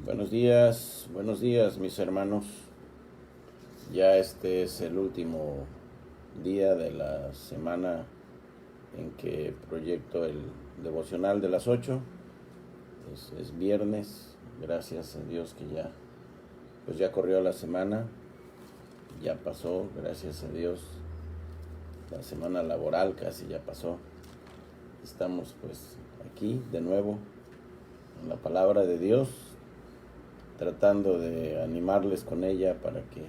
Buenos días mis hermanos. Ya este es el último día de la semana en que proyecto el devocional de las 8. Es viernes, gracias a Dios que ya corrió la semana, ya pasó, gracias a Dios. La semana laboral casi ya pasó. Estamos pues aquí de nuevo en la palabra de Dios, tratando de animarles con ella para que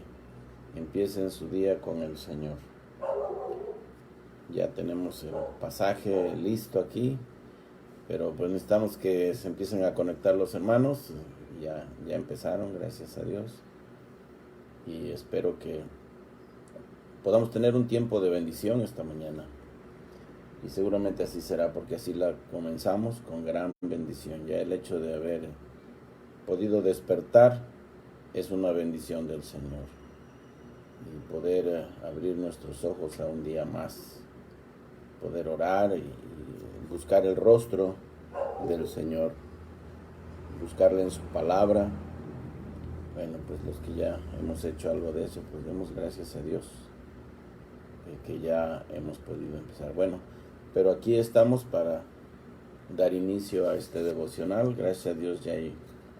empiecen su día con el Señor. Ya tenemos el pasaje listo aquí, pero pues necesitamos que se empiecen a conectar los hermanos. Ya empezaron, gracias a Dios, y espero que podamos tener un tiempo de bendición esta mañana, y seguramente así será, porque así la comenzamos con gran bendición. Ya el hecho de haber podido despertar es una bendición del Señor, y poder abrir nuestros ojos a un día más, poder orar y buscar el rostro del Señor, buscarle en su palabra. Bueno, pues los que ya hemos hecho algo de eso, pues demos gracias a Dios que ya hemos podido empezar. Bueno, pero aquí estamos para dar inicio a este devocional. Gracias a Dios ya hay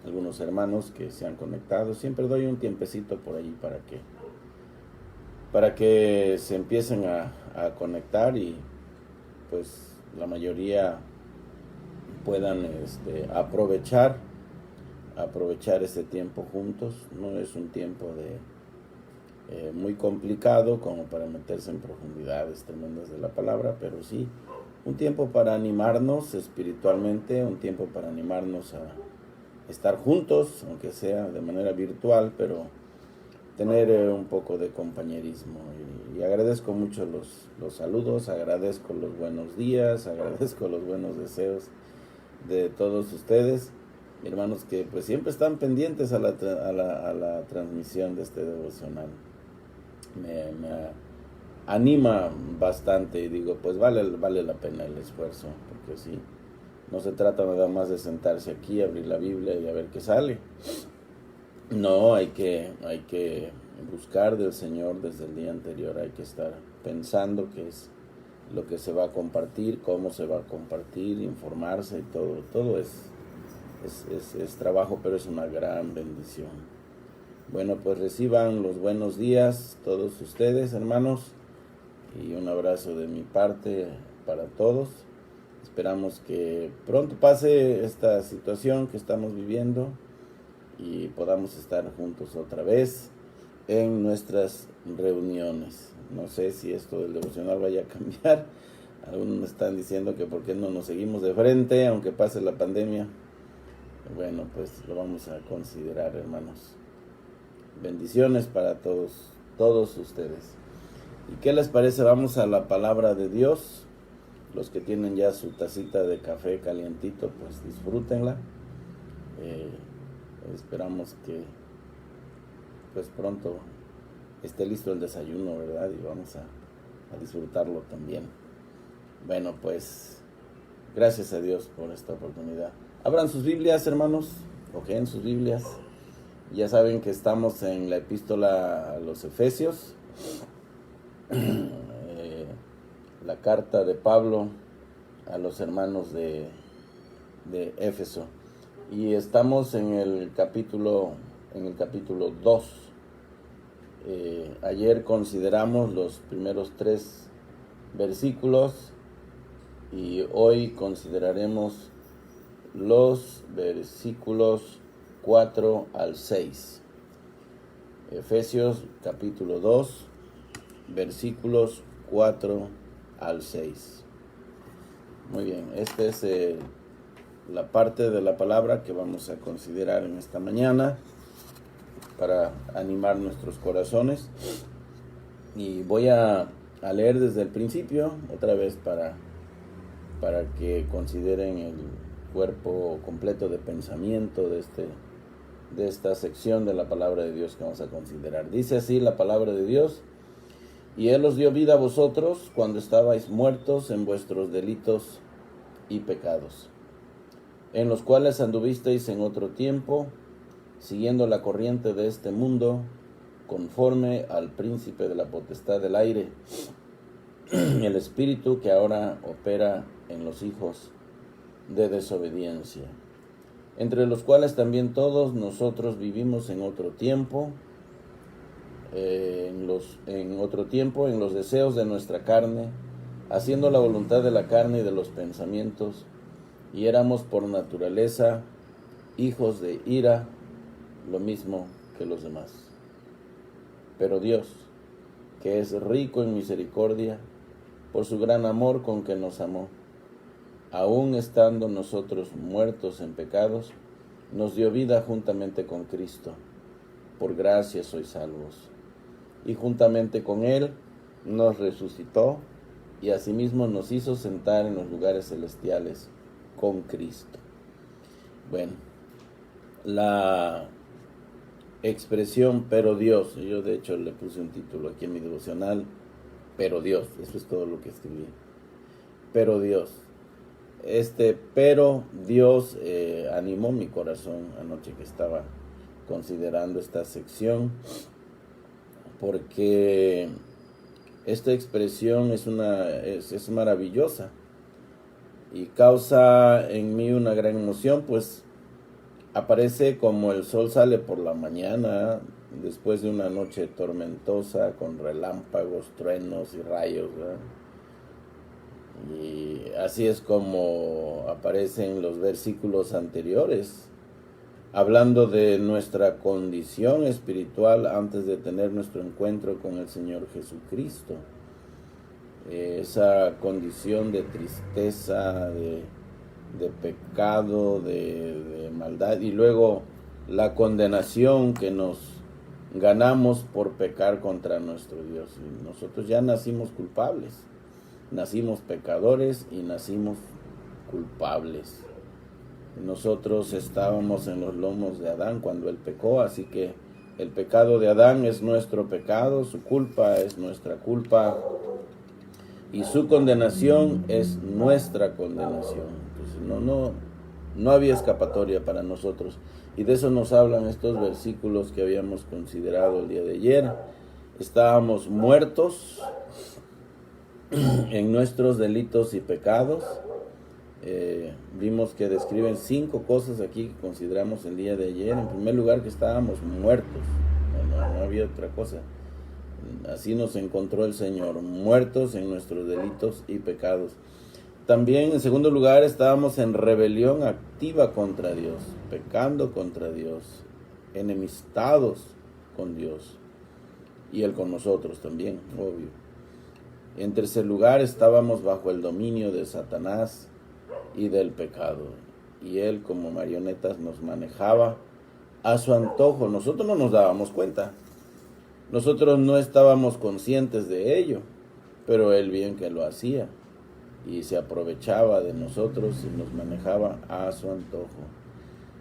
algunos hermanos que se han conectado. Siempre doy un tiempecito por ahí para que se empiecen a conectar, y pues la mayoría puedan aprovechar ese tiempo juntos. No es un tiempo de muy complicado como para meterse en profundidades tremendas de la palabra, pero sí un tiempo para animarnos espiritualmente, un tiempo para animarnos a estar juntos, aunque sea de manera virtual, pero tener un poco de compañerismo. Y agradezco mucho los saludos, agradezco los buenos días, agradezco los buenos deseos de todos ustedes, hermanos, que pues siempre están pendientes a la transmisión de este devocional. Me anima bastante, y digo, pues vale la pena el esfuerzo, porque sí, no se trata nada más de sentarse aquí, abrir la Biblia y a ver qué sale. No, hay que buscar del Señor desde el día anterior. Hay que estar pensando qué es lo que se va a compartir, cómo se va a compartir, informarse, y todo es trabajo, pero es una gran bendición. Bueno, pues reciban los buenos días todos ustedes, hermanos, y un abrazo de mi parte para todos. Esperamos que pronto pase esta situación que estamos viviendo y podamos estar juntos otra vez en nuestras reuniones. No sé si esto del devocional vaya a cambiar. Algunos me están diciendo que por qué no nos seguimos de frente aunque pase la pandemia. Bueno, pues lo vamos a considerar, hermanos. Bendiciones para todos ustedes. ¿Y qué les parece? Vamos a la palabra de Dios. Los que tienen ya su tacita de café calientito, pues disfrútenla. Esperamos que pues pronto esté listo el desayuno, ¿verdad? Y vamos a disfrutarlo también. Bueno, pues gracias a Dios por esta oportunidad. Abran sus Biblias, hermanos, ojeen sus Biblias. Ya saben que estamos en la epístola a los Efesios, la carta de Pablo a los hermanos de Éfeso. Y estamos en el capítulo 2. Ayer consideramos los primeros 3 versículos y hoy consideraremos los versículos 4 al 6. Efesios capítulo 2, versículos 4 al 6. Muy bien, esta es la parte de la palabra que vamos a considerar en esta mañana para animar nuestros corazones. Y voy a leer desde el principio otra vez para que consideren el cuerpo completo de pensamiento de esta sección de la palabra de Dios que vamos a considerar. Dice así la palabra de Dios: y Él os dio vida a vosotros cuando estabais muertos en vuestros delitos y pecados, en los cuales anduvisteis en otro tiempo, siguiendo la corriente de este mundo, conforme al príncipe de la potestad del aire, el espíritu que ahora opera en los hijos de desobediencia, entre los cuales también todos nosotros vivimos en otro tiempo, en los deseos de nuestra carne, haciendo la voluntad de la carne y de los pensamientos, y éramos por naturaleza hijos de ira, lo mismo que los demás. Pero Dios, que es rico en misericordia, por su gran amor con que nos amó, aun estando nosotros muertos en pecados, nos dio vida juntamente con Cristo. Por gracia sois salvos. Y juntamente con Él nos resucitó y asimismo nos hizo sentar en los lugares celestiales con Cristo. Bueno, la expresión pero Dios, yo de hecho le puse un título aquí en mi devocional, pero Dios, eso es todo lo que escribí. Pero Dios. Pero Dios animó mi corazón anoche que estaba considerando esta sección, porque esta expresión es maravillosa y causa en mí una gran emoción, pues aparece como el sol sale por la mañana después de una noche tormentosa con relámpagos, truenos y rayos, ¿verdad? Y así es como aparecen los versículos anteriores, hablando de nuestra condición espiritual antes de tener nuestro encuentro con el Señor Jesucristo. Esa condición de tristeza, de pecado, de maldad, y luego la condenación que nos ganamos por pecar contra nuestro Dios. Y nosotros ya nacimos culpables. Nacimos pecadores y nacimos culpables. Nosotros estábamos en los lomos de Adán cuando él pecó, así que el pecado de Adán es nuestro pecado, su culpa es nuestra culpa y su condenación es nuestra condenación. Entonces no había escapatoria para nosotros, y de eso nos hablan estos versículos que habíamos considerado el día de ayer. Estábamos muertos en nuestros delitos y pecados. Vimos que describen 5 cosas aquí que consideramos el día de ayer. En primer lugar, que estábamos muertos, no había otra cosa. Así nos encontró el Señor, muertos en nuestros delitos y pecados. También, en segundo lugar, estábamos en rebelión activa contra Dios, pecando contra Dios, enemistados con Dios y Él con nosotros también, obvio. En tercer lugar, estábamos bajo el dominio de Satanás y del pecado, y él como marionetas nos manejaba a su antojo. Nosotros no nos dábamos cuenta, nosotros no estábamos conscientes de ello, pero él bien que lo hacía y se aprovechaba de nosotros y nos manejaba a su antojo.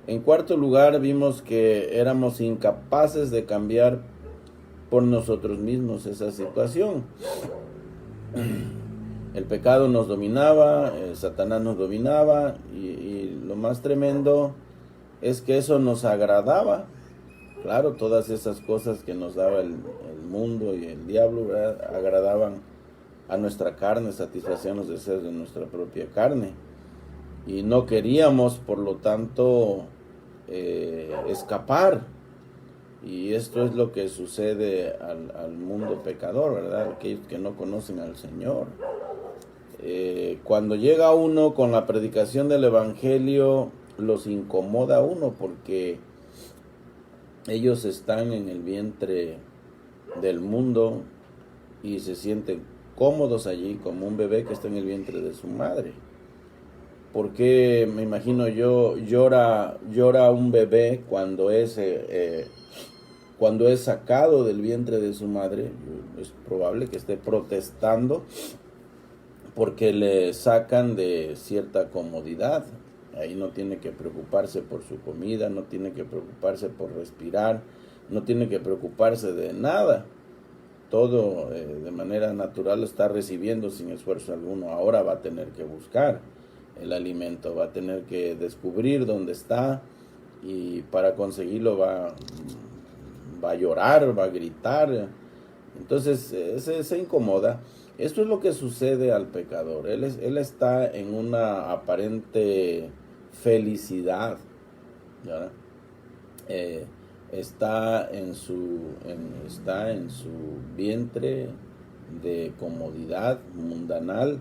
En cuarto lugar, vimos que éramos incapaces de cambiar por nosotros mismos esa situación. El pecado nos dominaba, Satanás nos dominaba, y lo más tremendo es que eso nos agradaba. Claro, todas esas cosas que nos daba el mundo y el diablo, ¿verdad?, agradaban a nuestra carne, satisfacían los deseos de nuestra propia carne. Y no queríamos, por lo tanto, escapar. Y esto es lo que sucede al mundo pecador, ¿verdad? Aquellos que no conocen al Señor. Cuando llega uno con la predicación del Evangelio, los incomoda a uno porque ellos están en el vientre del mundo y se sienten cómodos allí como un bebé que está en el vientre de su madre. Porque me imagino yo, llora un bebé cuando es sacado del vientre de su madre. Es probable que esté protestando porque le sacan de cierta comodidad. Ahí no tiene que preocuparse por su comida, no tiene que preocuparse por respirar, no tiene que preocuparse de nada. Todo de manera natural lo está recibiendo sin esfuerzo alguno. Ahora va a tener que buscar el alimento, va a tener que descubrir dónde está y para conseguirlo va a llorar, va a gritar. Entonces se incomoda. Esto es lo que sucede al pecador. Él está en una aparente felicidad, ¿verdad? Está en su vientre de comodidad mundanal.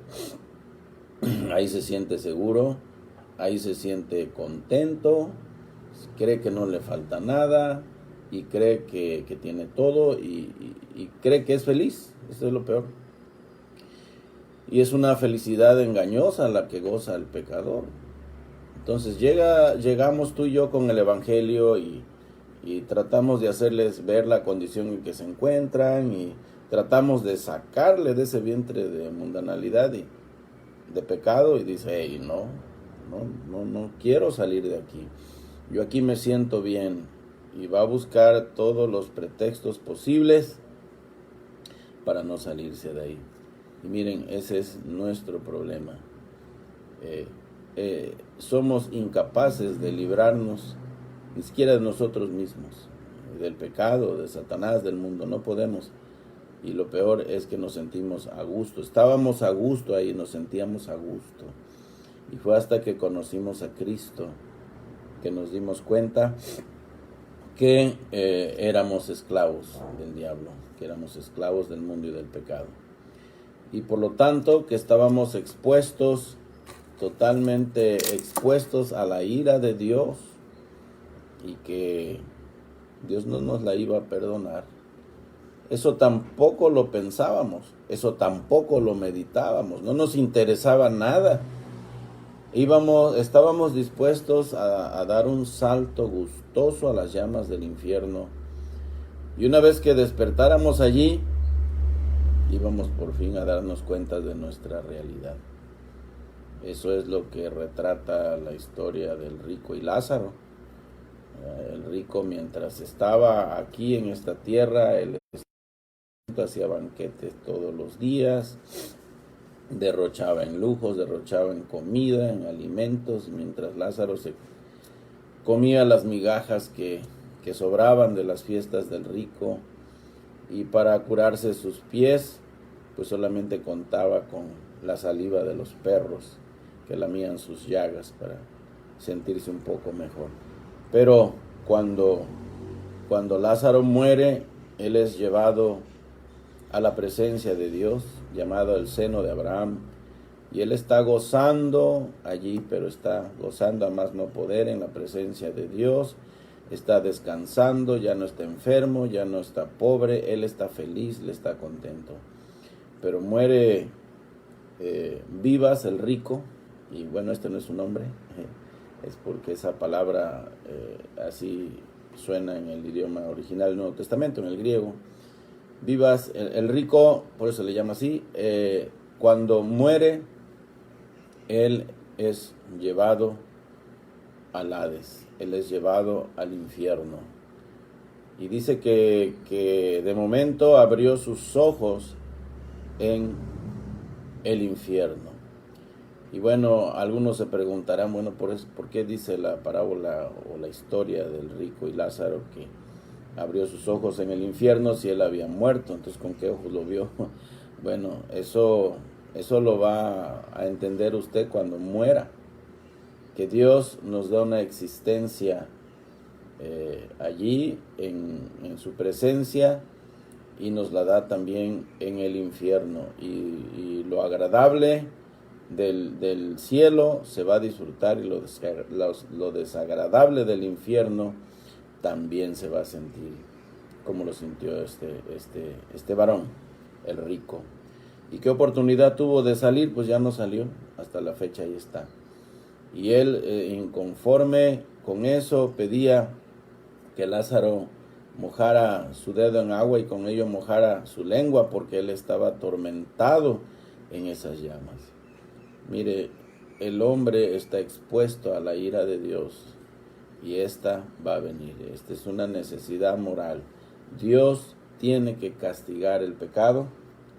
Ahí se siente seguro, ahí se siente contento, cree que no le falta nada y cree que tiene todo y cree que es feliz. Eso es lo peor. Y es una felicidad engañosa la que goza el pecador. Entonces llegamos tú y yo con el Evangelio y tratamos de hacerles ver la condición en que se encuentran y tratamos de sacarle de ese vientre de mundanalidad y de pecado, y dice, hey, no quiero salir de aquí. Yo aquí me siento bien, y va a buscar todos los pretextos posibles para no salirse de ahí. Y miren, ese es nuestro problema. Somos incapaces de librarnos ni siquiera de nosotros mismos, del pecado, de Satanás, del mundo. No podemos. Y lo peor es que nos sentimos a gusto. Estábamos a gusto ahí, nos sentíamos a gusto. Y fue hasta que conocimos a Cristo que nos dimos cuenta que éramos esclavos del diablo, que éramos esclavos del mundo y del pecado. Y por lo tanto que estábamos expuestos, totalmente expuestos a la ira de Dios, y que Dios no nos la iba a perdonar. Eso tampoco lo pensábamos, eso tampoco lo meditábamos, no nos interesaba nada. Estábamos dispuestos a dar un salto gustoso a las llamas del infierno. Y una vez que despertáramos allí, íbamos por fin a darnos cuenta de nuestra realidad. Eso es lo que retrata la historia del rico y Lázaro. El rico, mientras estaba aquí en esta tierra, él hacía banquetes todos los días, derrochaba en lujos, derrochaba en comida, en alimentos, mientras Lázaro se comía las migajas que sobraban de las fiestas del rico, y para curarse sus pies, pues solamente contaba con la saliva de los perros que lamían sus llagas para sentirse un poco mejor. Pero cuando Lázaro muere, él es llevado a la presencia de Dios, llamado el seno de Abraham, y él está gozando allí, pero está gozando a más no poder en la presencia de Dios, está descansando, ya no está enfermo, ya no está pobre, él está feliz, le está contento. Pero muere Vivas, el rico, y bueno, este no es su nombre, es porque esa palabra así suena en el idioma original del Nuevo Testamento, en el griego. Vivas, el rico, por eso le llama así, cuando muere, él es llevado al Hades, él es llevado al infierno. Y dice que de momento abrió sus ojos en el infierno. Y bueno, algunos se preguntarán, bueno, ¿por qué dice la parábola o la historia del rico y Lázaro que abrió sus ojos en el infierno si él había muerto? Entonces, ¿con qué ojos lo vio? Bueno, eso lo va a entender usted cuando muera, que Dios nos da una existencia allí en su presencia, y nos la da también en el infierno, y lo agradable del cielo se va a disfrutar, y lo desagradable del infierno también se va a sentir, como lo sintió este varón, el rico. ¿Y qué oportunidad tuvo de salir? Pues ya no salió, hasta la fecha ahí está. Y él, inconforme con eso, pedía que Lázaro mojara su dedo en agua y con ello mojara su lengua, porque él estaba atormentado en esas llamas. Mire, el hombre está expuesto a la ira de Dios, y esta va a venir. Esta es una necesidad moral. Dios tiene que castigar el pecado,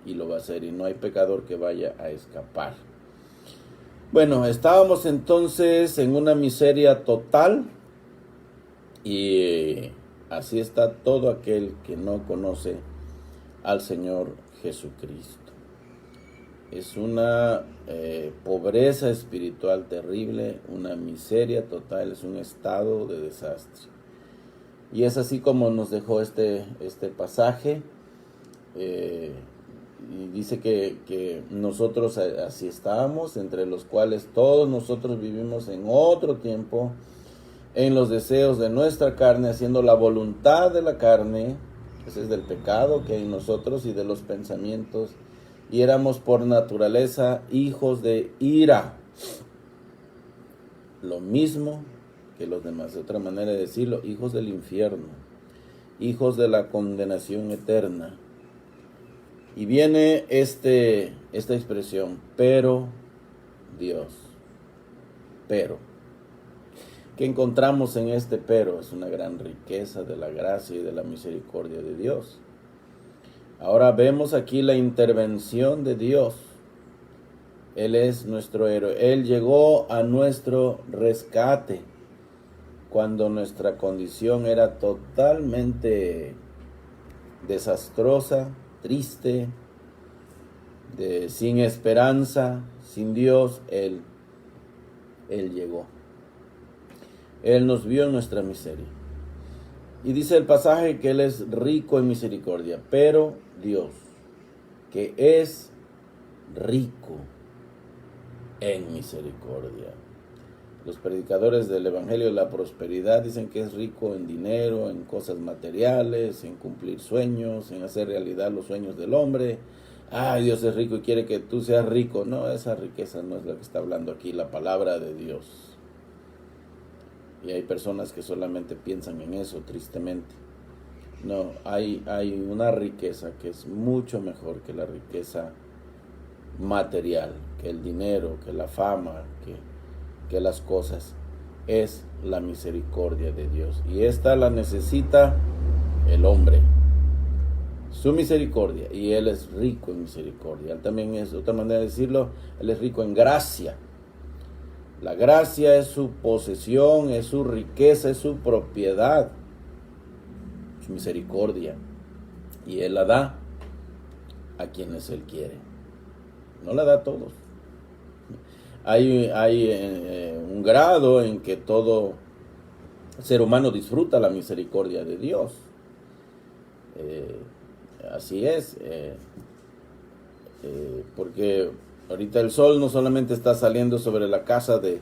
y lo va a hacer, y no hay pecador que vaya a escapar. Bueno, estábamos entonces en una miseria total, Y así está todo aquel que no conoce al Señor Jesucristo. Es una pobreza espiritual terrible, una miseria total, es un estado de desastre. Y es así como nos dejó este pasaje. Y dice que nosotros así estábamos, entre los cuales todos nosotros vivimos en otro tiempo, en los deseos de nuestra carne, haciendo la voluntad de la carne, ese es del pecado que hay en nosotros, y de los pensamientos, y éramos por naturaleza hijos de ira, lo mismo que los demás, de otra manera de decirlo, hijos del infierno, hijos de la condenación eterna. Y viene esta expresión, pero Dios, pero. ¿Qué encontramos en este pero? Es una gran riqueza de la gracia y de la misericordia de Dios. Ahora vemos aquí la intervención de Dios. Él es nuestro héroe. Él llegó a nuestro rescate cuando nuestra condición era totalmente desastrosa, triste, sin esperanza, sin Dios. Él llegó. Él nos vio en nuestra miseria. Y dice el pasaje que Él es rico en misericordia, pero Dios, que es rico en misericordia. Los predicadores del Evangelio de la Prosperidad dicen que es rico en dinero, en cosas materiales, en cumplir sueños, en hacer realidad los sueños del hombre. Dios es rico y quiere que tú seas rico. No, esa riqueza no es la que está hablando aquí la palabra de Dios. Y hay personas que solamente piensan en eso, tristemente. No, hay una riqueza que es mucho mejor que la riqueza material, que el dinero, que la fama, que las cosas. Es la misericordia de Dios. Y esta la necesita el hombre. Su misericordia. Y Él es rico en misericordia. Él también es, otra manera de decirlo, Él es rico en gracia. La gracia es su posesión, es su riqueza, es su propiedad, su misericordia. Y Él la da a quienes Él quiere. No la da a todos. Hay un grado en que todo ser humano disfruta la misericordia de Dios. Así es. Porque ahorita el sol no solamente está saliendo sobre la casa de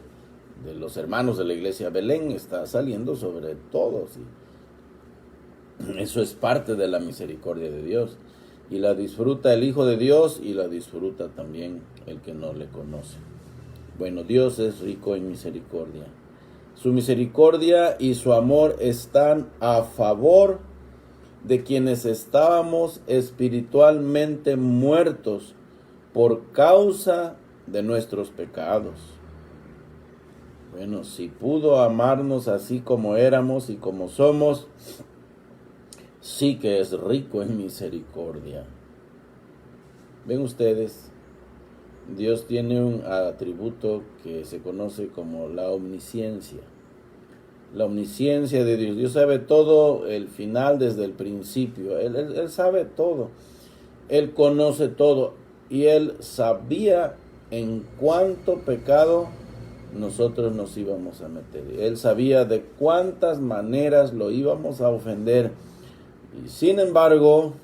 los hermanos de la iglesia Belén, está saliendo sobre todos. Y eso es parte de la misericordia de Dios. Y la disfruta el Hijo de Dios y la disfruta también el que no le conoce. Bueno, Dios es rico en misericordia. Su misericordia y su amor están a favor de quienes estábamos espiritualmente muertos por causa de nuestros pecados. Bueno, si pudo amarnos así como éramos y como somos, sí que es rico en misericordia. Ven ustedes, Dios tiene un atributo que se conoce como la omnisciencia. La omnisciencia de Dios. Dios sabe todo el final desde el principio. Él sabe todo. Él conoce todo. Y Él sabía en cuánto pecado nosotros nos íbamos a meter. Él sabía de cuántas maneras lo íbamos a ofender. Y sin embargo,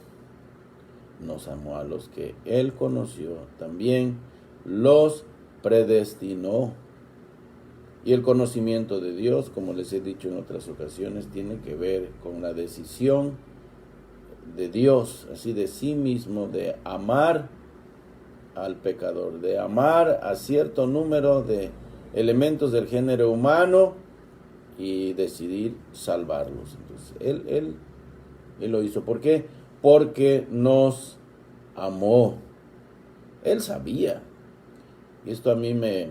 nos amó. A los que Él conoció, también los predestinó. Y el conocimiento de Dios, como les he dicho en otras ocasiones, tiene que ver con la decisión de Dios, así de sí mismo, de amar al pecador, de amar a cierto número de elementos del género humano y decidir salvarlos. Entonces, Él lo hizo. ¿Por qué? Porque nos amó. Él sabía. Y esto a mí me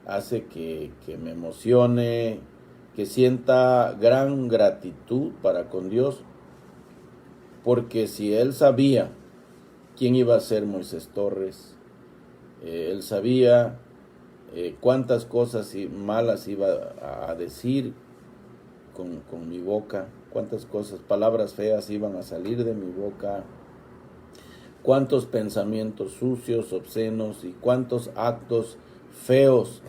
hace que me emocione, que sienta gran gratitud para con Dios, porque si Él sabía quién iba a ser Moisés Torres, Él sabía cuántas cosas malas iba a decir con mi boca, cuántas cosas, palabras feas iban a salir de mi boca, cuántos pensamientos sucios, obscenos y cuántos actos feos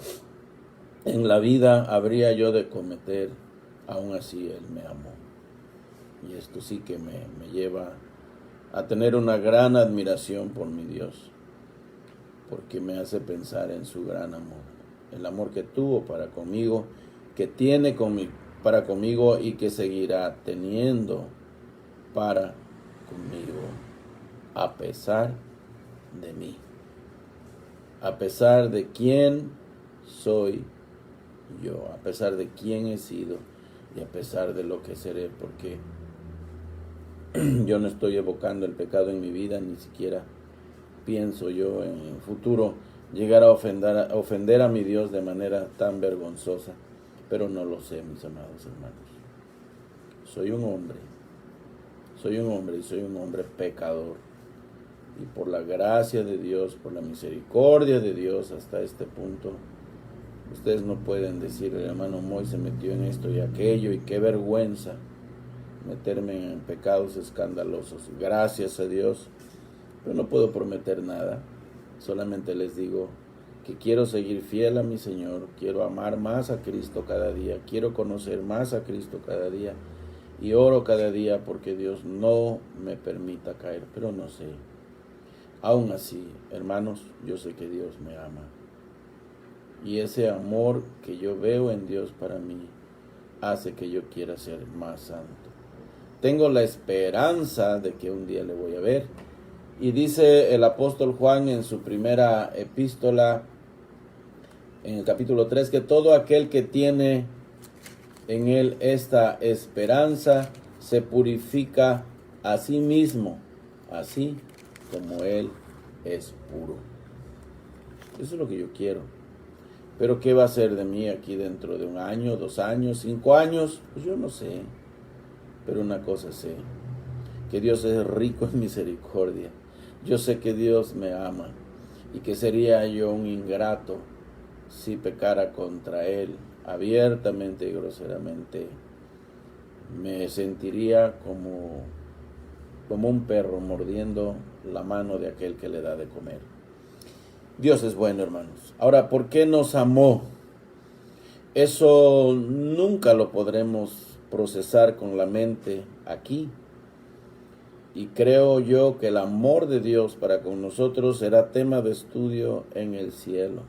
en la vida habría yo de cometer. Aún así Él me amó. Y esto sí que me lleva a tener una gran admiración por mi Dios, porque me hace pensar en su gran amor, el amor que tuvo para conmigo, que tiene para conmigo y que seguirá teniendo para conmigo, a pesar de mí, a pesar de quién soy yo, a pesar de quién he sido y a pesar de lo que seré, porque yo no estoy evocando el pecado en mi vida, ni siquiera pienso yo en el futuro llegar a ofender a mi Dios de manera tan vergonzosa, pero no lo sé, mis amados hermanos. Soy un hombre y soy un hombre pecador, y por la gracia de Dios, por la misericordia de Dios hasta este punto, ustedes no pueden decir, el hermano Moy se metió en esto y aquello, y qué vergüenza meterme en pecados escandalosos. Gracias a Dios, pero no puedo prometer nada. Solamente les digo que quiero seguir fiel a mi Señor, quiero amar más a Cristo cada día, quiero conocer más a Cristo cada día, y oro cada día porque Dios no me permita caer, pero no sé. Aún así, hermanos, yo sé que Dios me ama, y ese amor que yo veo en Dios para mí hace que yo quiera ser más santo. Tengo la esperanza de que un día le voy a ver. Y dice el apóstol Juan en su primera epístola, en el capítulo 3, que todo aquel que tiene en él esta esperanza se purifica a sí mismo, así como él es puro. Eso es lo que yo quiero. Pero ¿qué va a ser de mí aquí dentro de 1 año, 2 años, 5 años? Pues yo no sé. Pero una cosa sé, que Dios es rico en misericordia. Yo sé que Dios me ama y que sería yo un ingrato si pecara contra Él abiertamente y groseramente. Me sentiría como un perro mordiendo la mano de aquel que le da de comer. Dios es bueno, hermanos. Ahora, ¿por qué nos amó? Eso nunca lo podremos procesar con la mente aquí. Y creo yo que el amor de Dios para con nosotros será tema de estudio en el cielo.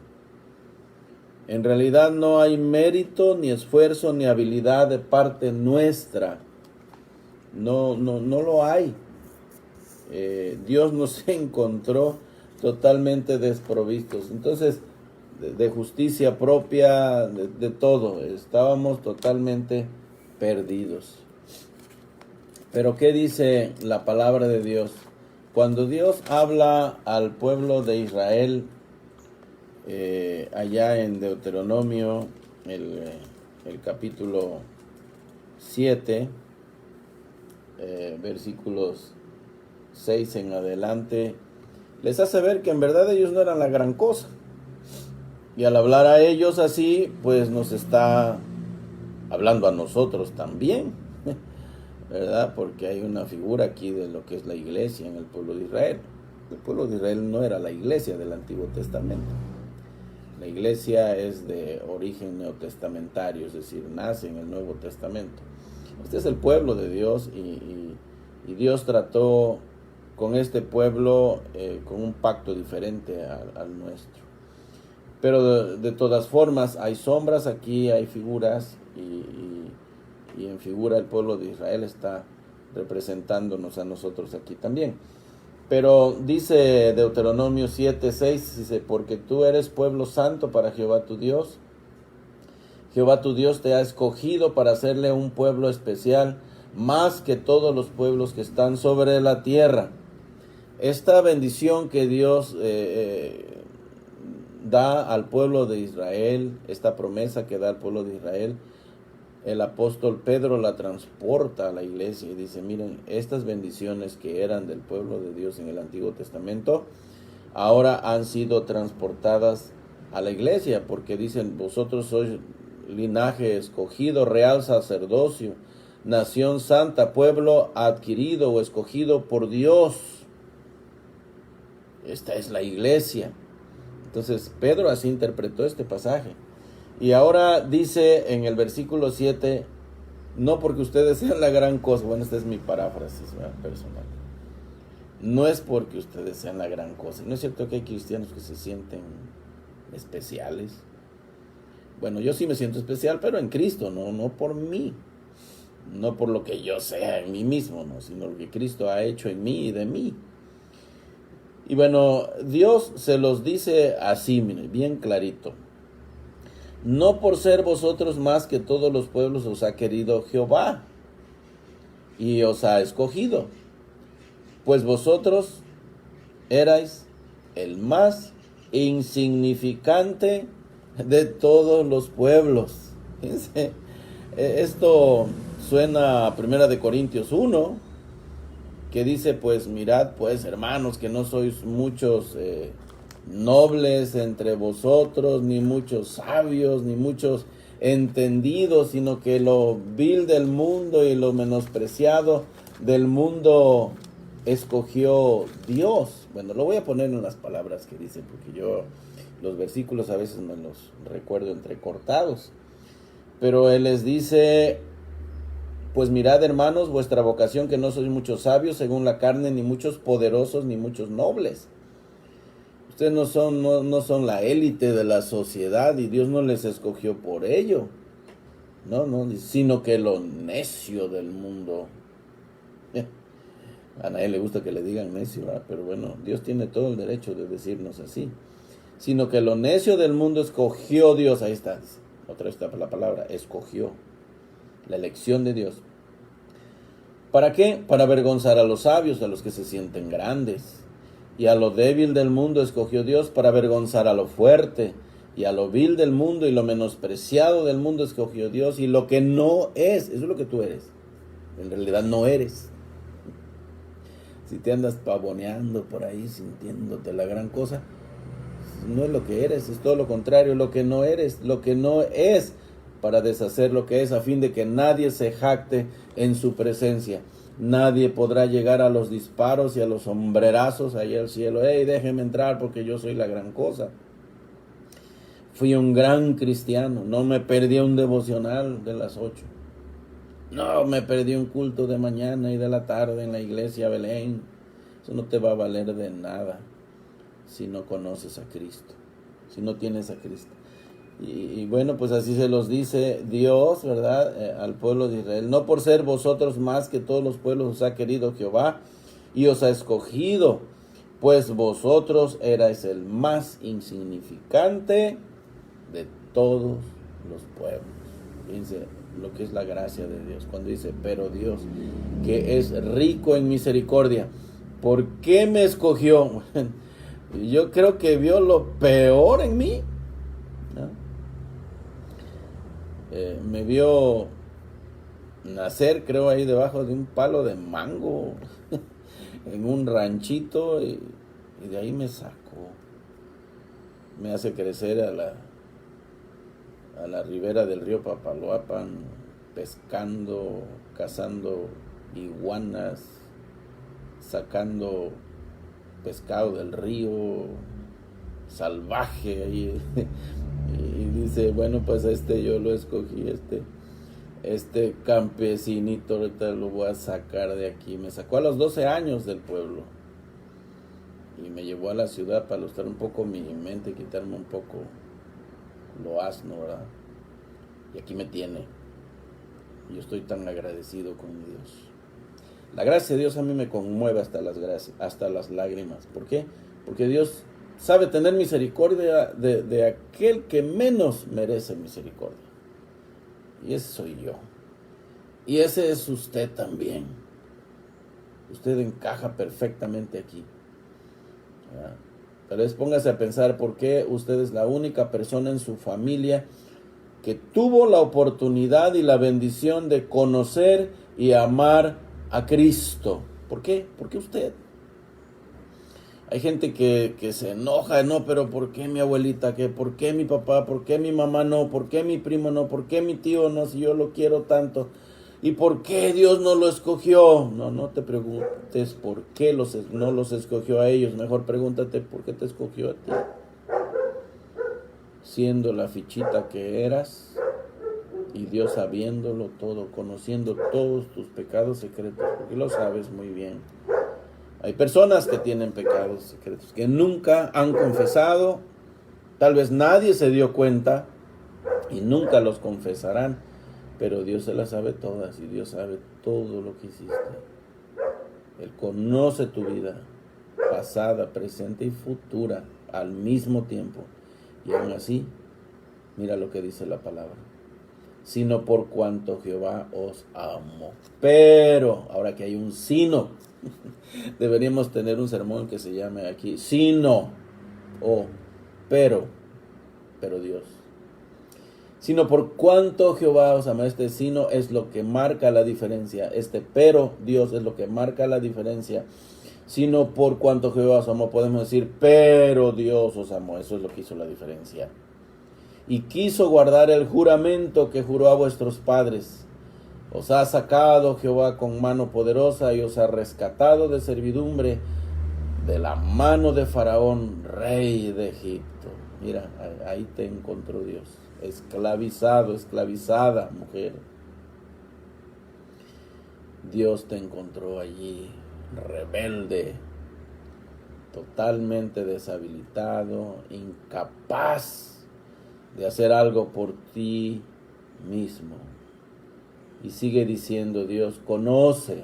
En realidad no hay mérito, ni esfuerzo, ni habilidad de parte nuestra. No lo hay. Dios nos encontró totalmente desprovistos. Entonces, de justicia propia, de todo, estábamos totalmente perdidos. Pero ¿qué dice la palabra de Dios? Cuando Dios habla al pueblo de Israel, allá en Deuteronomio, el capítulo 7, versículos 6 en adelante, les hace ver que en verdad ellos no eran la gran cosa. Y al hablar a ellos así, pues nos está hablando a nosotros también, ¿verdad? Porque hay una figura aquí de lo que es la iglesia en el pueblo de Israel. El pueblo de Israel no era la iglesia del Antiguo Testamento. La iglesia es de origen neotestamentario, es decir, nace en el Nuevo Testamento. Este es el pueblo de Dios y Dios trató con este pueblo con un pacto diferente al nuestro. Pero de todas formas hay sombras aquí, hay figuras y en figura el pueblo de Israel está representándonos a nosotros aquí también. Pero dice Deuteronomio 7:6, dice, porque tú eres pueblo santo para Jehová tu Dios. Jehová tu Dios te ha escogido para hacerle un pueblo especial, más que todos los pueblos que están sobre la tierra. Esta bendición que Dios da al pueblo de Israel, esta promesa que da al pueblo de Israel, el apóstol Pedro la transporta a la iglesia y dice, miren, estas bendiciones que eran del pueblo de Dios en el Antiguo Testamento, ahora han sido transportadas a la iglesia, porque dicen, vosotros sois linaje escogido, real sacerdocio, nación santa, pueblo adquirido o escogido por Dios. Esta es la iglesia. Entonces Pedro así interpretó este pasaje. Y ahora dice en el versículo 7, no porque ustedes sean la gran cosa, bueno, esta es mi paráfrasis personal, no es porque ustedes sean la gran cosa. No es cierto que hay cristianos que se sienten especiales. Bueno, yo sí me siento especial, pero en Cristo, no por mí, no por lo que yo sea en mí mismo, no, sino lo que Cristo ha hecho en mí y de mí. Y bueno, Dios se los dice así, miren, bien clarito. No por ser vosotros más que todos los pueblos os ha querido Jehová y os ha escogido, pues vosotros erais el más insignificante de todos los pueblos. Fíjense, esto suena a 1 Corintios 1, que dice, pues mirad pues hermanos, que no sois muchos nobles entre vosotros, ni muchos sabios, ni muchos entendidos, sino que lo vil del mundo y lo menospreciado del mundo escogió Dios. Bueno, lo voy a poner en las palabras que dice, porque yo los versículos a veces me los recuerdo entrecortados. Pero él les dice, pues mirad hermanos, vuestra vocación, que no sois muchos sabios según la carne, ni muchos poderosos, ni muchos nobles. Ustedes no son la élite de la sociedad, y Dios no les escogió por ello, no, sino que lo necio del mundo. A nadie le gusta que le digan necio, ¿verdad? Pero bueno, Dios tiene todo el derecho de decirnos así. Sino que lo necio del mundo escogió Dios. Ahí está, otra vez está la palabra, escogió. La elección de Dios. ¿Para qué? Para avergonzar a los sabios, a los que se sienten grandes. Y a lo débil del mundo escogió Dios para avergonzar a lo fuerte. Y a lo vil del mundo y lo menospreciado del mundo escogió Dios. Y lo que no es, eso es lo que tú eres. En realidad no eres. Si te andas pavoneando por ahí, sintiéndote la gran cosa, no es lo que eres, es todo lo contrario, lo que no eres, lo que no es, para deshacer lo que es, a fin de que nadie se jacte en su presencia. Nadie podrá llegar a los disparos y a los sombrerazos ahí al cielo. Hey, déjeme entrar porque yo soy la gran cosa. Fui un gran cristiano, no me perdí un devocional de las 8. No me perdí un culto de mañana y de la tarde en la iglesia Belén. Eso no te va a valer de nada si no conoces a Cristo, si no tienes a Cristo. Y bueno, pues así se los dice Dios, ¿verdad? Al pueblo de Israel. No por ser vosotros más que todos los pueblos os ha querido Jehová y os ha escogido, pues vosotros erais el más insignificante de todos los pueblos. Fíjense lo que es la gracia de Dios. Cuando dice, pero Dios, que es rico en misericordia, ¿por qué me escogió? Yo creo que vio lo peor en mí, ¿no? Me vio nacer, creo, ahí debajo de un palo de mango en un ranchito, y de ahí me sacó. Me hace crecer a la ribera del río Papaloapan, pescando, cazando iguanas, sacando pescado del río salvaje ahí. Y dice, bueno, pues yo lo escogí, este campesinito, ahorita lo voy a sacar de aquí. Me sacó a los 12 años del pueblo y me llevó a la ciudad para ilustrar un poco mi mente, quitarme un poco lo asno, ¿verdad? Y aquí me tiene. Yo estoy tan agradecido con Dios. La gracia de Dios a mí me conmueve hasta las lágrimas. ¿Por qué? Porque Dios sabe tener misericordia de aquel que menos merece misericordia. Y ese soy yo. Y ese es usted también. Usted encaja perfectamente aquí. Tal vez póngase a pensar por qué usted es la única persona en su familia que tuvo la oportunidad y la bendición de conocer y amar a Cristo. ¿Por qué? ¿Por qué usted? Hay gente que se enoja, no, pero ¿por qué mi abuelita? ¿Por qué mi papá? ¿Por qué mi mamá no? ¿Por qué mi primo no? ¿Por qué mi tío no? Si yo lo quiero tanto. ¿Y por qué Dios no lo escogió? No, no te preguntes por qué no los escogió a ellos. Mejor pregúntate por qué te escogió a ti. Siendo la fichita que eras y Dios sabiéndolo todo, conociendo todos tus pecados secretos, porque lo sabes muy bien. Hay personas que tienen pecados secretos, que nunca han confesado, tal vez nadie se dio cuenta y nunca los confesarán, pero Dios se las sabe todas y Dios sabe todo lo que hiciste. Él conoce tu vida, pasada, presente y futura, al mismo tiempo. Y aún así, mira lo que dice la palabra. Sino por cuanto Jehová os amó. Pero, ahora que hay un sino, deberíamos tener un sermón que se llame aquí, sino, o, pero Dios. Sino por cuanto Jehová os amó. Este sino es lo que marca la diferencia. Este pero Dios es lo que marca la diferencia. Sino por cuanto Jehová os amó, podemos decir, pero Dios os amó. Eso es lo que hizo la diferencia. Y quiso guardar el juramento que juró a vuestros padres. Os ha sacado Jehová con mano poderosa y os ha rescatado de servidumbre de la mano de Faraón, rey de Egipto. Mira, ahí te encontró Dios. Esclavizado, esclavizada, mujer. Dios te encontró allí, rebelde, totalmente deshabilitado, incapaz de hacer algo por ti mismo. Y sigue diciendo Dios, conoce,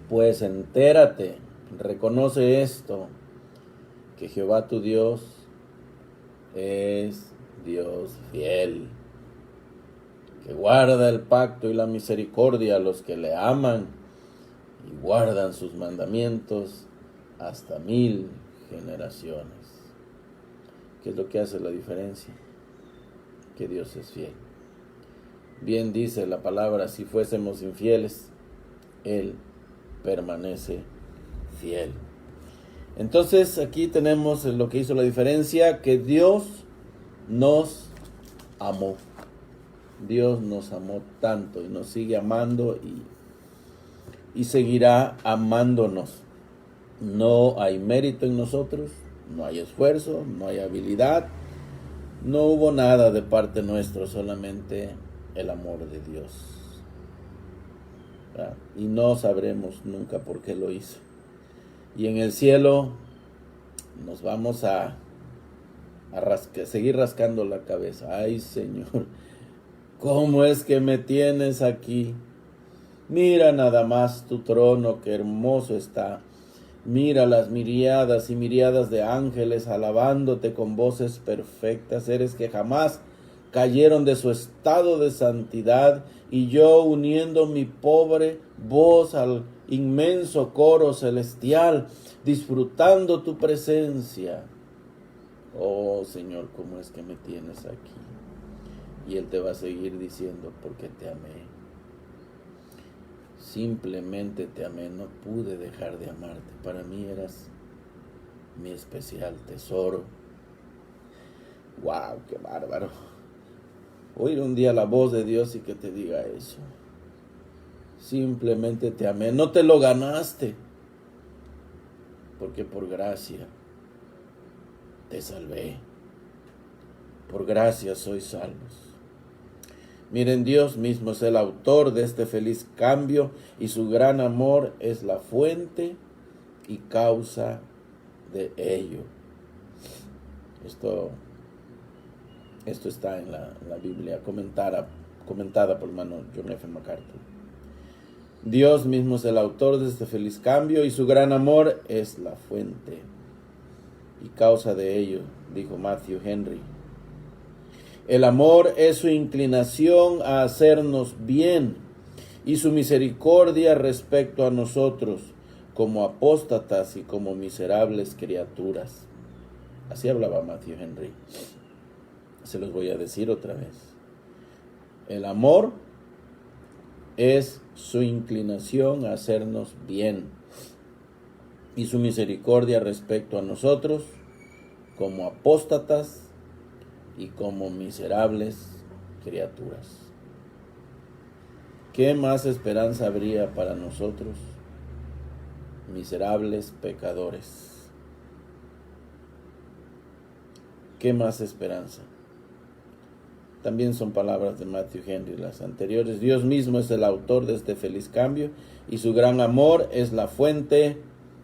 pues entérate, reconoce esto, que Jehová tu Dios es Dios fiel, que guarda el pacto y la misericordia a los que le aman y guardan sus mandamientos hasta 1000 generaciones. ¿Qué es lo que hace la diferencia? Que Dios es fiel. Bien dice la palabra, si fuésemos infieles, Él permanece fiel. Entonces aquí tenemos lo que hizo la diferencia, que Dios nos amó. Dios nos amó tanto y nos sigue amando y seguirá amándonos. No hay mérito en nosotros, no hay esfuerzo, no hay habilidad, no hubo nada de parte nuestra, solamente el amor de Dios. ¿Verdad? Y no sabremos nunca por qué lo hizo. Y en el cielo nos vamos a seguir rascando la cabeza. Ay, Señor, ¿cómo es que me tienes aquí? Mira nada más tu trono, qué hermoso está. Mira las miriadas y miriadas de ángeles alabándote con voces perfectas, seres que jamás cayeron de su estado de santidad, y yo uniendo mi pobre voz al inmenso coro celestial, disfrutando tu presencia. Oh Señor, ¿cómo es que me tienes aquí? Y Él te va a seguir diciendo, porque te amé. Simplemente te amé, no pude dejar de amarte. Para mí eras mi especial tesoro. ¡Wow! ¡Qué bárbaro! Oír un día la voz de Dios y que te diga eso. Simplemente te amé. No te lo ganaste, porque por gracia te salvé. Por gracia sois salvos. Miren, Dios mismo es el autor de este feliz cambio y su gran amor es la fuente y causa de ello. Esto está en la Biblia comentada por el hermano John F. MacArthur. Dios mismo es el autor de este feliz cambio y su gran amor es la fuente y causa de ello, dijo Matthew Henry. El amor es su inclinación a hacernos bien y su misericordia respecto a nosotros como apóstatas y como miserables criaturas. Así hablaba Matthew Henry. Se los voy a decir otra vez. El amor es su inclinación a hacernos bien y su misericordia respecto a nosotros, como apóstatas y como miserables criaturas. ¿Qué más esperanza habría para nosotros, miserables pecadores? ¿Qué más esperanza? También son palabras de Matthew Henry, las anteriores. Dios mismo es el autor de este feliz cambio y su gran amor es la fuente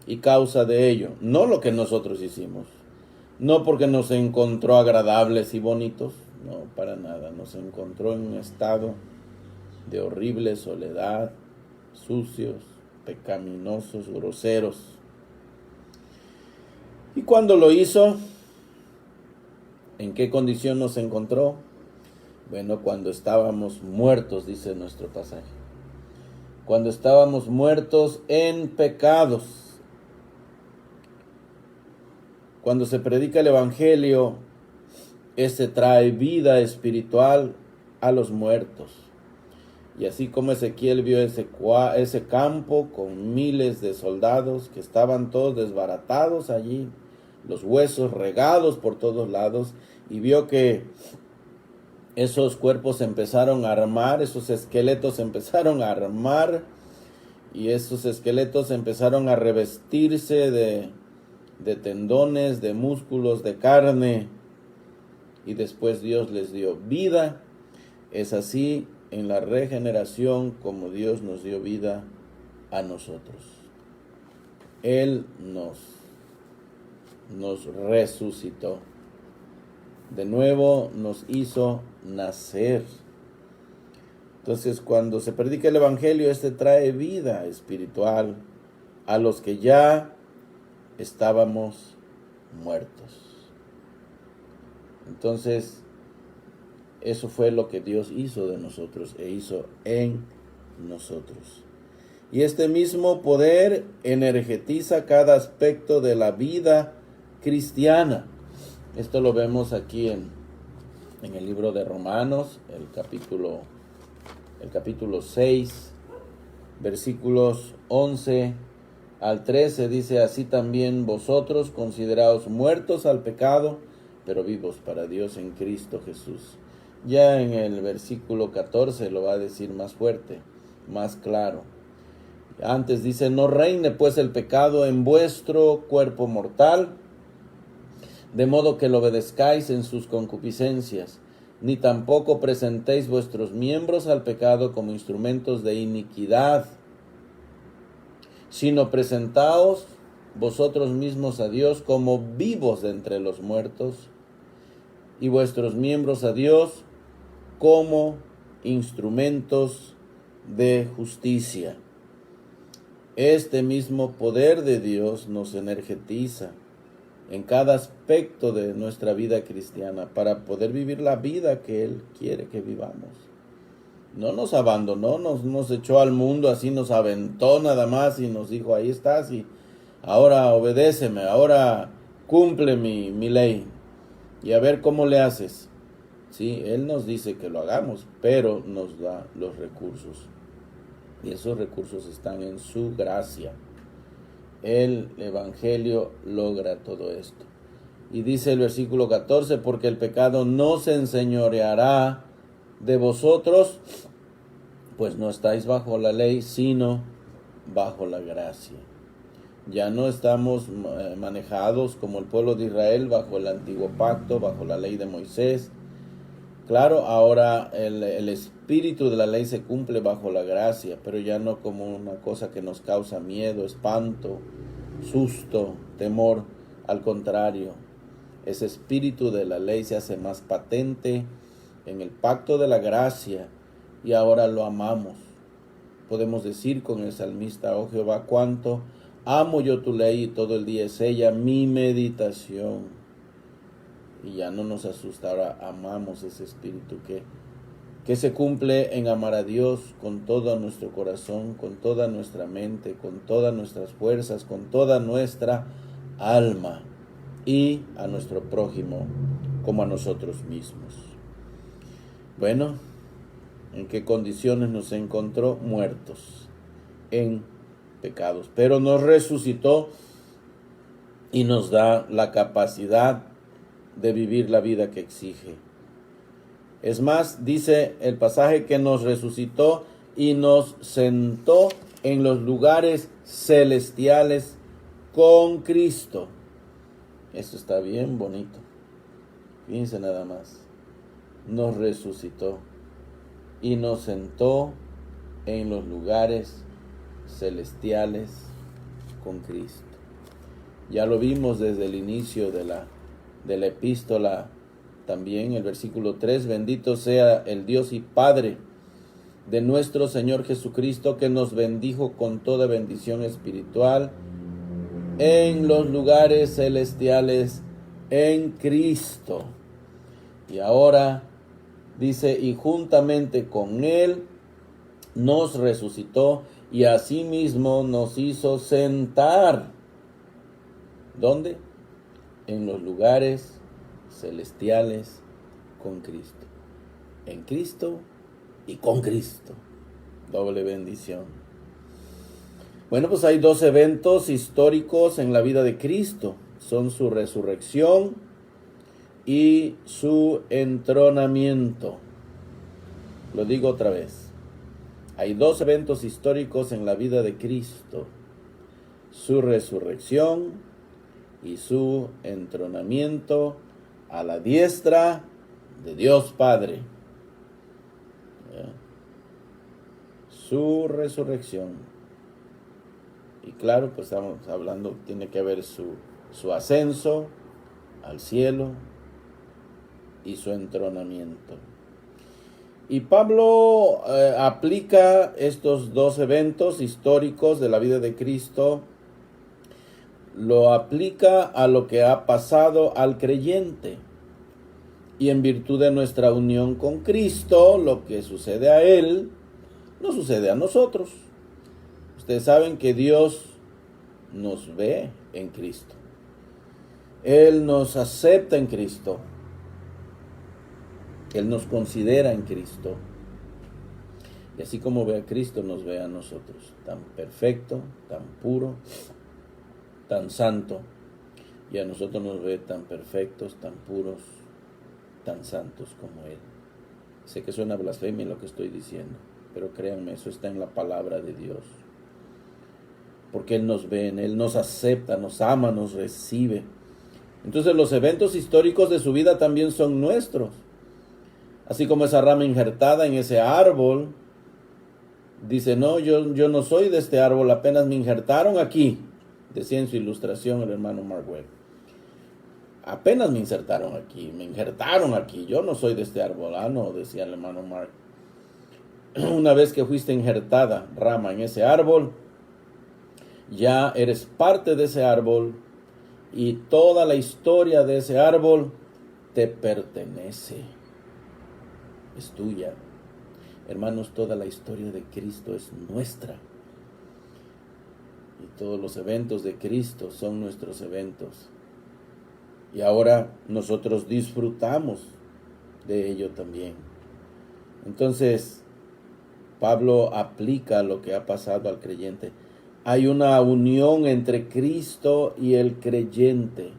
y causa de ello. No lo que nosotros hicimos, no porque nos encontró agradables y bonitos, no, para nada. Nos encontró en un estado de horrible soledad, sucios, pecaminosos, groseros. ¿Y cuándo lo hizo? ¿En qué condición nos encontró? Bueno, cuando estábamos muertos, dice nuestro pasaje. Cuando estábamos muertos en pecados. Cuando se predica el Evangelio, ese trae vida espiritual a los muertos. Y así como Ezequiel vio ese campo con miles de soldados que estaban todos desbaratados allí, los huesos regados por todos lados, y vio que esos cuerpos empezaron a armar, esos esqueletos empezaron a armar, y esos esqueletos empezaron a revestirse de tendones, de músculos, de carne, y después Dios les dio vida. Es así en la regeneración como Dios nos dio vida a nosotros. Él nos resucitó. De nuevo nos hizo nacer. Entonces, cuando se predica el Evangelio, trae vida espiritual a los que ya estábamos muertos. Entonces, eso fue lo que Dios hizo de nosotros e hizo en nosotros. Y este mismo poder energetiza cada aspecto de la vida cristiana. Esto lo vemos aquí en el libro de Romanos, el capítulo 6, versículos 11 al 13, dice: así también vosotros, consideraos muertos al pecado, pero vivos para Dios en Cristo Jesús. Ya en el versículo 14 lo va a decir más fuerte, más claro. Antes dice: no reine pues el pecado en vuestro cuerpo mortal, de modo que lo obedezcáis en sus concupiscencias, ni tampoco presentéis vuestros miembros al pecado como instrumentos de iniquidad, sino presentaos vosotros mismos a Dios como vivos de entre los muertos, y vuestros miembros a Dios como instrumentos de justicia. Este mismo poder de Dios nos energetiza en cada aspecto de nuestra vida cristiana para poder vivir la vida que Él quiere que vivamos. No nos abandonó, nos echó al mundo, así nos aventó nada más y nos dijo: ahí estás y ahora obedéceme, ahora cumple mi ley y a ver cómo le haces. Sí, Él nos dice que lo hagamos, pero nos da los recursos. Y esos recursos están en su gracia. El Evangelio logra todo esto. Y dice el versículo 14: porque el pecado no se enseñoreará de vosotros, pues no estáis bajo la ley, sino bajo la gracia. Ya no estamos manejados como el pueblo de Israel bajo el antiguo pacto, bajo la ley de Moisés. Claro, ahora el espíritu de la ley se cumple bajo la gracia, pero ya no como una cosa que nos causa miedo, espanto, susto, temor. Al contrario, ese espíritu de la ley se hace más patente en el pacto de la gracia y ahora lo amamos. Podemos decir con el salmista: oh Jehová, cuánto amo yo tu ley, y todo el día es ella mi meditación. Y ya no nos asusta, ahora amamos ese espíritu que se cumple en amar a Dios con todo nuestro corazón, con toda nuestra mente, con todas nuestras fuerzas, con toda nuestra alma, y a nuestro prójimo como a nosotros mismos. Bueno, ¿en qué condiciones nos encontró? Muertos en pecados, pero nos resucitó y nos da la capacidad de vivir la vida que exige. Es más, dice el pasaje que nos resucitó y nos sentó en los lugares celestiales con Cristo. Esto está bien bonito. Fíjense nada más. Nos resucitó y nos sentó en los lugares celestiales con Cristo. Ya lo vimos desde el inicio de la epístola también, el versículo 3, bendito sea el Dios y Padre de nuestro Señor Jesucristo, que nos bendijo con toda bendición espiritual en los lugares celestiales en Cristo. Y ahora dice, y juntamente con Él nos resucitó y asimismo nos hizo sentar. ¿Dónde? En los lugares celestiales con Cristo. En Cristo y con Cristo. Doble bendición. Bueno, pues hay dos eventos históricos en la vida de Cristo. Son su resurrección y su entronamiento. Lo digo otra vez. Hay dos eventos históricos en la vida de Cristo. Su resurrección y su entronamiento a la diestra de Dios Padre. Su resurrección. Y claro, pues estamos hablando, tiene que haber su ascenso al cielo y su entronamiento. Y Pablo aplica estos dos eventos históricos de la vida de Cristo, lo aplica a lo que ha pasado al creyente. Y en virtud de nuestra unión con Cristo, lo que sucede a Él, no sucede a nosotros. Ustedes saben que Dios nos ve en Cristo. Él nos acepta en Cristo. Él nos considera en Cristo. Y así como ve a Cristo, nos ve a nosotros. Tan perfecto, tan puro, tan santo. Y a nosotros nos ve tan perfectos, tan puros, tan santos como Él. Sé que suena blasfemia lo que estoy diciendo, pero créanme, eso está en la palabra de Dios. Porque Él nos ve, Él nos acepta, nos ama, nos recibe. Entonces los eventos históricos de su vida también son nuestros. Así como esa rama injertada en ese árbol, dice, no, yo no soy de este árbol, apenas me injertaron aquí. Decía en su ilustración el hermano Mark Webb. Apenas me injertaron aquí, yo no soy de este árbol. Ah, no, decía el hermano Mark. Una vez que fuiste injertada, rama, en ese árbol, ya eres parte de ese árbol y toda la historia de ese árbol te pertenece. Es tuya. Hermanos, toda la historia de Cristo es nuestra. Y todos los eventos de Cristo son nuestros eventos. Y ahora nosotros disfrutamos de ello también. Entonces, Pablo aplica lo que ha pasado al creyente. Hay una unión entre Cristo y el creyente.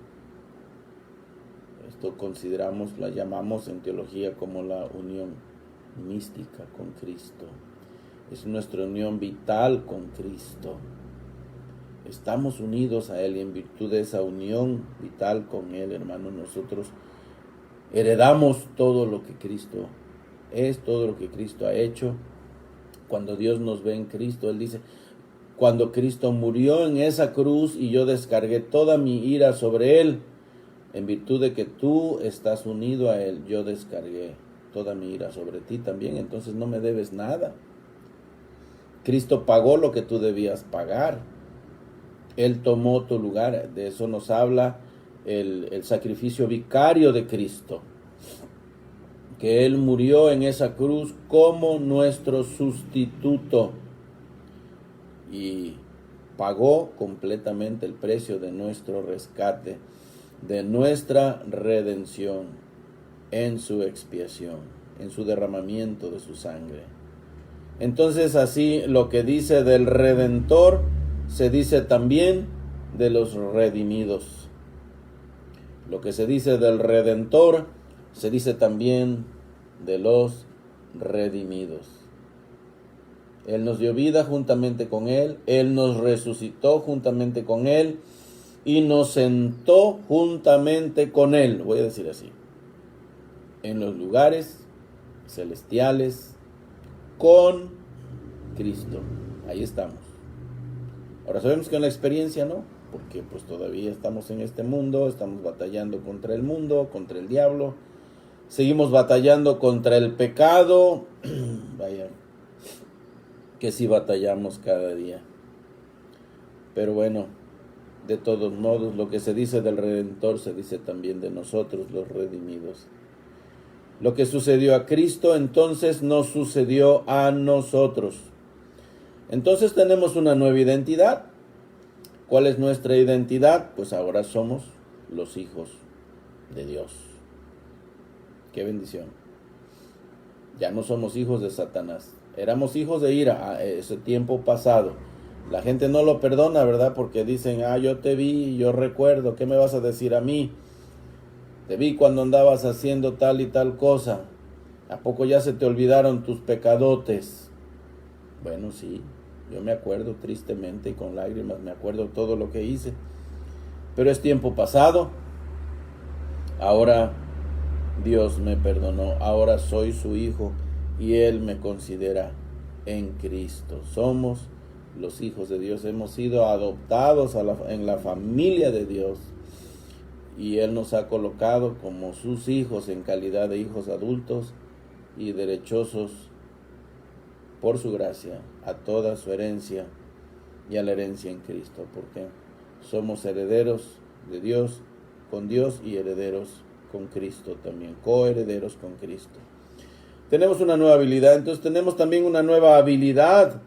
Esto consideramos, la llamamos en teología como la unión mística con Cristo. Es nuestra unión vital con Cristo. Estamos unidos a Él y en virtud de esa unión vital con Él, hermanos, nosotros heredamos todo lo que Cristo es, todo lo que Cristo ha hecho. Cuando Dios nos ve en Cristo, Él dice, cuando Cristo murió en esa cruz y yo descargué toda mi ira sobre Él, en virtud de que tú estás unido a Él, yo descargué toda mi ira sobre ti también, entonces no me debes nada. Cristo pagó lo que tú debías pagar. Él tomó tu lugar. De eso nos habla el sacrificio vicario de Cristo. Que Él murió en esa cruz como nuestro sustituto. Y pagó completamente el precio de nuestro rescate, de nuestra redención en su expiación, en su derramamiento de su sangre. Entonces así lo que dice del Redentor, se dice también de los redimidos. Lo que se dice del Redentor, se dice también de los redimidos. Él nos dio vida juntamente con Él, Él nos resucitó juntamente con Él y nos sentó juntamente con Él, voy a decir así, en los lugares celestiales con Cristo. Ahí estamos. Ahora sabemos que en la experiencia no, porque pues todavía estamos en este mundo, estamos batallando contra el mundo, contra el diablo, seguimos batallando contra el pecado. Vaya, que sí batallamos cada día. Pero bueno, de todos modos, lo que se dice del Redentor se dice también de nosotros, los redimidos. Lo que sucedió a Cristo, entonces nos sucedió a nosotros. Entonces tenemos una nueva identidad. ¿Cuál es nuestra identidad? Pues ahora somos los hijos de Dios. ¡Qué bendición! Ya no somos hijos de Satanás. Éramos hijos de ira a ese tiempo pasado. La gente no lo perdona, ¿verdad? Porque dicen, yo te vi, yo recuerdo, ¿qué me vas a decir a mí? Te vi cuando andabas haciendo tal y tal cosa. ¿A poco ya se te olvidaron tus pecadotes? Bueno, sí, yo me acuerdo tristemente y con lágrimas, me acuerdo todo lo que hice. Pero es tiempo pasado. Ahora Dios me perdonó, ahora soy su hijo y Él me considera en Cristo. Somos los hijos de Dios, hemos sido adoptados en la familia de Dios y Él nos ha colocado como sus hijos en calidad de hijos adultos y derechosos por su gracia a toda su herencia y a la herencia en Cristo, porque somos herederos de Dios, con Dios y herederos con Cristo también, coherederos con Cristo. Tenemos una nueva habilidad, entonces tenemos también una nueva habilidad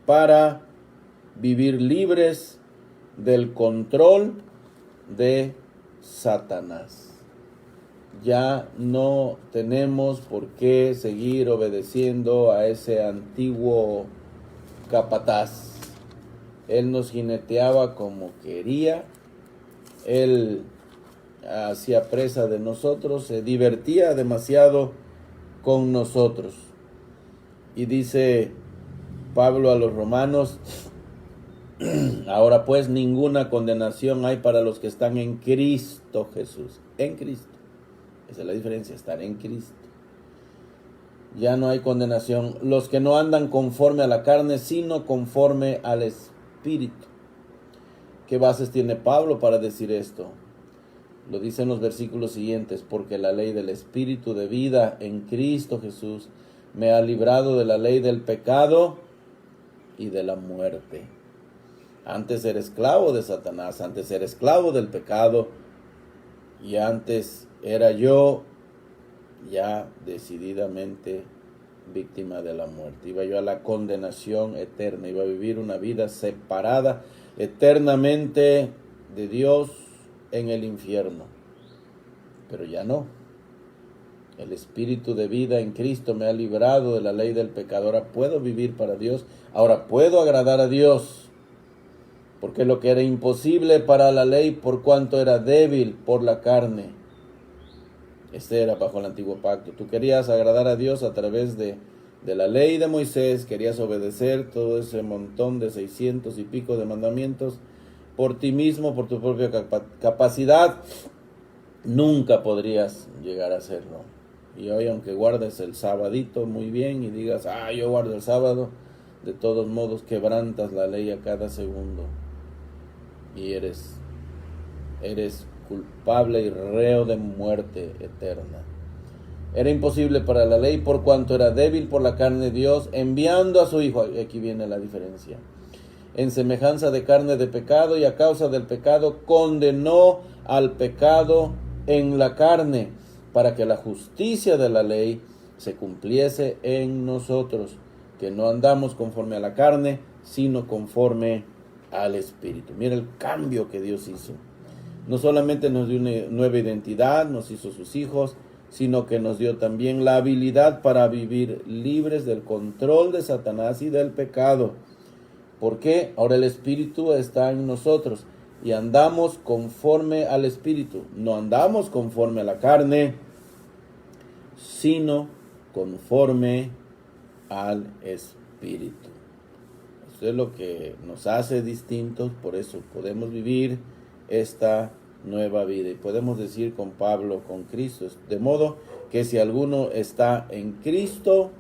para vivir libres del control de Satanás. Ya no tenemos por qué seguir obedeciendo a ese antiguo capataz. Él nos jineteaba como quería, él hacía presa de nosotros, se divertía demasiado con nosotros. Y dice Pablo a los romanos, ahora pues ninguna condenación hay para los que están en Cristo Jesús. En Cristo. Esa es la diferencia, estar en Cristo. Ya no hay condenación. Los que no andan conforme a la carne, sino conforme al Espíritu. ¿Qué bases tiene Pablo para decir esto? Lo dice en los versículos siguientes, porque la ley del Espíritu de vida en Cristo Jesús me ha librado de la ley del pecado y de la muerte. Antes era esclavo de Satanás, antes era esclavo del pecado y antes era yo ya decididamente víctima de la muerte. Iba yo a la condenación eterna, iba a vivir una vida separada eternamente de Dios en el infierno. Pero ya no. El Espíritu de vida en Cristo me ha librado de la ley del pecado. Ahora puedo vivir para Dios. Ahora puedo agradar a Dios. Porque lo que era imposible para la ley, por cuanto era débil por la carne. Este era bajo el antiguo pacto. Tú querías agradar a Dios a través de la ley de Moisés. Querías obedecer todo ese montón de 600 y pico de mandamientos por ti mismo, por tu propia capacidad. Nunca podrías llegar a hacerlo. Y hoy, aunque guardes el sabadito muy bien y digas, yo guardo el sábado, de todos modos quebrantas la ley a cada segundo. Y eres culpable y reo de muerte eterna. Era imposible para la ley por cuanto era débil por la carne de Dios, enviando a su Hijo, aquí viene la diferencia, en semejanza de carne de pecado, y a causa del pecado condenó al pecado en la carne, para que la justicia de la ley se cumpliese en nosotros, que no andamos conforme a la carne, sino conforme al Espíritu. Mira el cambio que Dios hizo. No solamente nos dio una nueva identidad, nos hizo sus hijos, sino que nos dio también la habilidad para vivir libres del control de Satanás y del pecado. ¿Por qué? Ahora el Espíritu está en nosotros. y andamos conforme al Espíritu. No andamos conforme a la carne, sino conforme al Espíritu. Esto es lo que nos hace distintos, por eso podemos vivir esta nueva vida. Y podemos decir con Pablo, con Cristo, de modo que si alguno está en Cristo,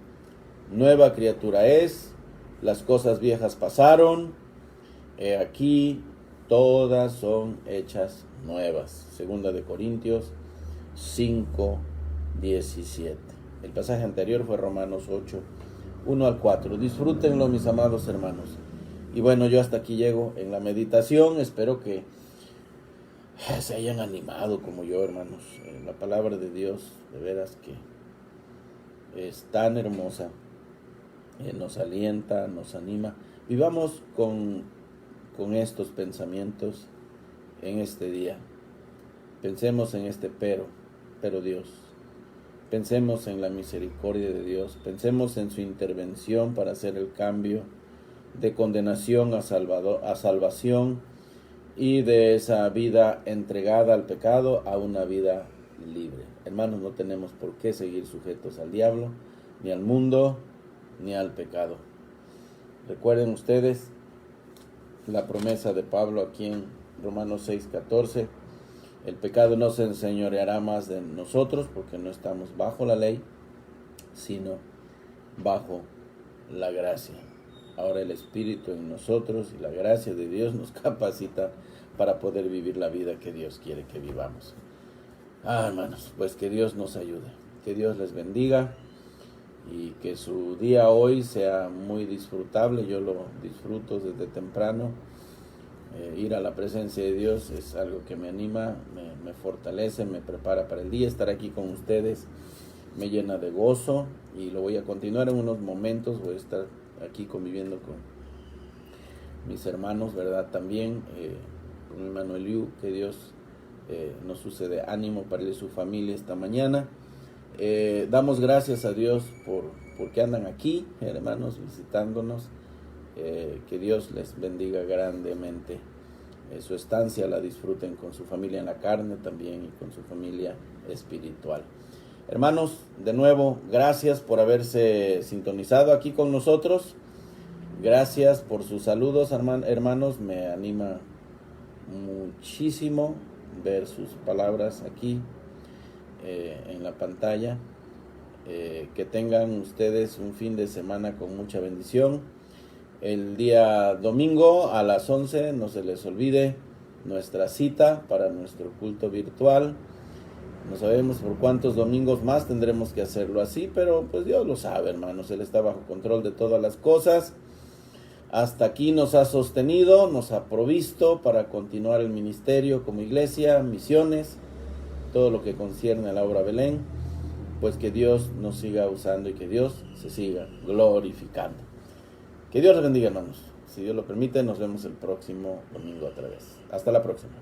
nueva criatura es, las cosas viejas pasaron, he aquí todas son hechas nuevas. Segunda de Corintios 5:17. El pasaje anterior fue Romanos 8:1-4. Disfrútenlo, mis amados hermanos. Y bueno, yo hasta aquí llego en la meditación. Espero que se hayan animado como yo, hermanos. La palabra de Dios, de veras que es tan hermosa. Nos alienta, nos anima. Vivamos con estos pensamientos en este día. Pensemos en este pero Dios. Pensemos en la misericordia de Dios. Pensemos en su intervención para hacer el cambio de condenación a salvación y de esa vida entregada al pecado a una vida libre. Hermanos, no tenemos por qué seguir sujetos al diablo, ni al mundo, ni al pecado. Recuerden ustedes la promesa de Pablo aquí en Romanos 6:14. El pecado no se enseñoreará más de nosotros porque no estamos bajo la ley, sino bajo la gracia. Ahora el Espíritu en nosotros y la gracia de Dios nos capacita para poder vivir la vida que Dios quiere que vivamos. Hermanos, pues que Dios nos ayude, que Dios les bendiga y que su día hoy sea muy disfrutable. Yo lo disfruto desde temprano. Ir a la presencia de Dios es algo que me anima, me fortalece, me prepara para el día. Estar aquí con ustedes me llena de gozo y lo voy a continuar en unos momentos. Voy a estar aquí conviviendo con mis hermanos, ¿verdad? También con mi hermano Eliu, que Dios nos use de ánimo para él y su familia esta mañana. Damos gracias a Dios porque andan aquí, hermanos, visitándonos. Que Dios les bendiga grandemente. Su estancia la disfruten con su familia en la carne también y con su familia espiritual. Hermanos, de nuevo, gracias por haberse sintonizado aquí con nosotros. Gracias por sus saludos, hermanos. Me anima muchísimo ver sus palabras aquí en la pantalla. Que tengan ustedes un fin de semana con mucha bendición. El día domingo a las 11, no se les olvide nuestra cita para nuestro culto virtual. No sabemos por cuántos domingos más tendremos que hacerlo así, pero pues Dios lo sabe, hermanos. Él está bajo control de todas las cosas. Hasta aquí nos ha sostenido, nos ha provisto para continuar el ministerio como iglesia, misiones, todo lo que concierne a la obra Belén. Pues que Dios nos siga usando y que Dios se siga glorificando. Que Dios les bendiga, hermanos. Si Dios lo permite, nos vemos el próximo domingo otra vez. Hasta la próxima.